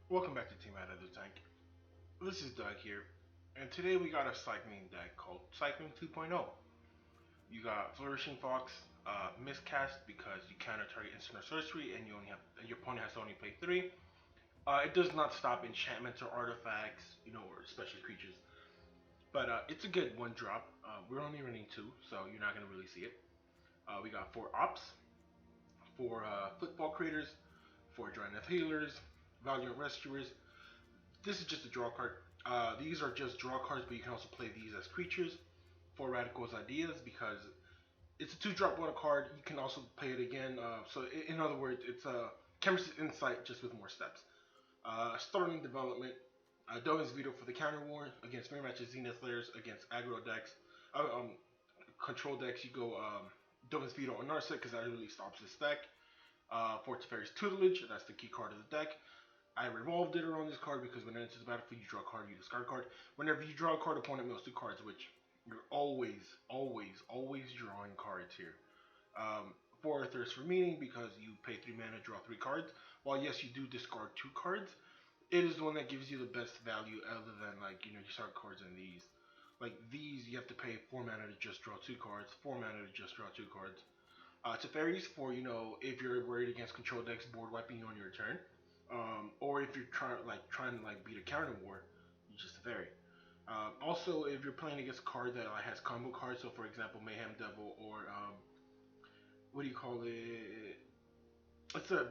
Welcome back to Team Out of the Tank. This is Doug here, and today we got a cycling deck called Cycling 2.0. You got Flourishing Fox, Miscast because you counter target instant or sorcery, and your opponent has to only play three. It does not stop enchantments or artifacts, or special creatures, but it's a good one drop. We're only running two, so you're not gonna really see it. We got four ops, four football creators, four Dryneth healers, Valiant rescuers. This is just a draw card. These are just draw cards, but you can also play these as creatures for Radical's ideas because it's a two-drop water card. You can also play it again. In other words, it's a Chemist's Insight just with more steps. Starting development. Dovin's Veto for the counter war against mirror matches Zenith Layers against aggro decks. Control decks, you go Dovin's Veto on Narset because that really stops this deck. For Teferi's Tutelage, that's the key card of the deck. I revolved it around this card because when it enters the battlefield, you draw a card, you discard a card. Whenever you draw a card, opponent mills two cards, which you're always drawing cards here. Four Thirst for Meaning because you pay 3 mana, draw 3 cards. While yes, you do discard 2 cards, it is the one that gives you the best value other than you start cards in these. Like these, you have to pay 4 mana to just draw 2 cards, 4 mana to just draw 2 cards. Teferis for if you're worried against control decks board wiping you on your turn. Or if you're trying to beat a counter war, you just vary. Also, if you're playing against a card that has combo cards, so for example, Mayhem Devil or what do you call it? It's a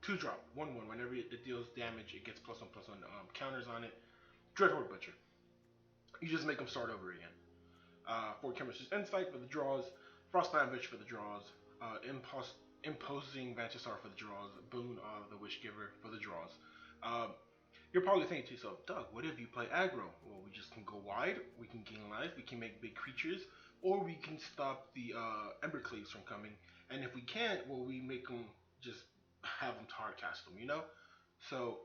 two drop, 1/1. Whenever it deals damage, it gets +1/+1 counters on it. Dreadhorde Butcher. You just make them start over again. For Chemist's Insight for the draws, Frostbound Bitch for the draws, Imposing Manchester for the draws, Boon the Wish Giver for the draws. Um, you're probably thinking to yourself, Doug, what if you play aggro? Well, we just can go wide, we can gain life, we can make big creatures, or we can stop the Embercleaves from coming. And if we can't, well, we make them just have them hard cast them. So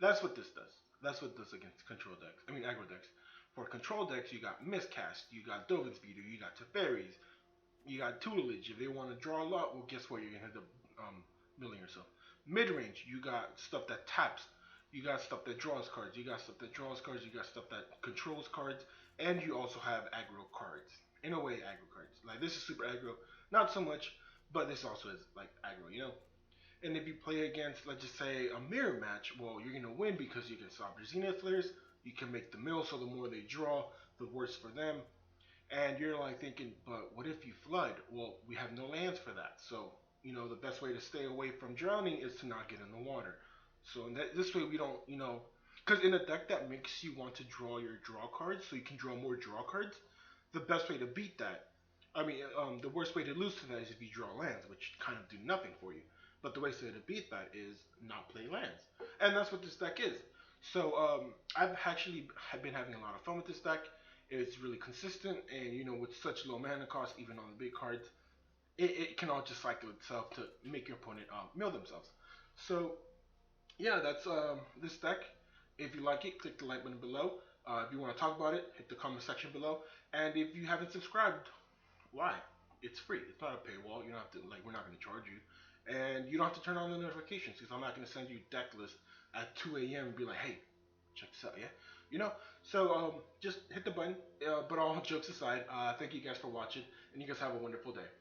that's what this does. That's what this against control decks. I mean aggro decks. For control decks, you got Miscast, you got Dovin's Beater, you got Teferis, you got tutelage. If they want to draw a lot, well, guess what? You're gonna end up milling yourself. Mid range, you got stuff that taps. You got stuff that draws cards. You got stuff that draws cards. You got stuff that controls cards, and you also have aggro cards. In a way, aggro cards. Like this is super aggro, not so much, but this also is like aggro. And if you play against, let's just say, a mirror match, well, you're gonna win because you can stop your Zenith Flares. You can make the mill, so the more they draw, the worse for them. And you're like thinking, but what if you flood? Well, we have no lands for that. So, the best way to stay away from drowning is to not get in the water. So this way we don't, because in a deck that makes you want to draw your draw cards, so you can draw more draw cards. The best way to beat that, the worst way to lose to that is if you draw lands, which kind of do nothing for you. But the way to beat that is not play lands, and that's what this deck is. So I've actually been having a lot of fun with this deck. It's really consistent, and with such low mana cost, even on the big cards, it can all just cycle itself to make your opponent mill themselves. So yeah, that's this deck. If you like it, click the like button below. If you want to talk about it, hit the comment section below. And if you haven't subscribed, why? It's free. It's not a paywall. You don't have to we're not going to charge you, and you don't have to turn on the notifications because I'm not going to send you deck list at 2 a.m. and be like, hey, check this out, yeah. So just hit the button. But all jokes aside, thank you guys for watching, and you guys have a wonderful day.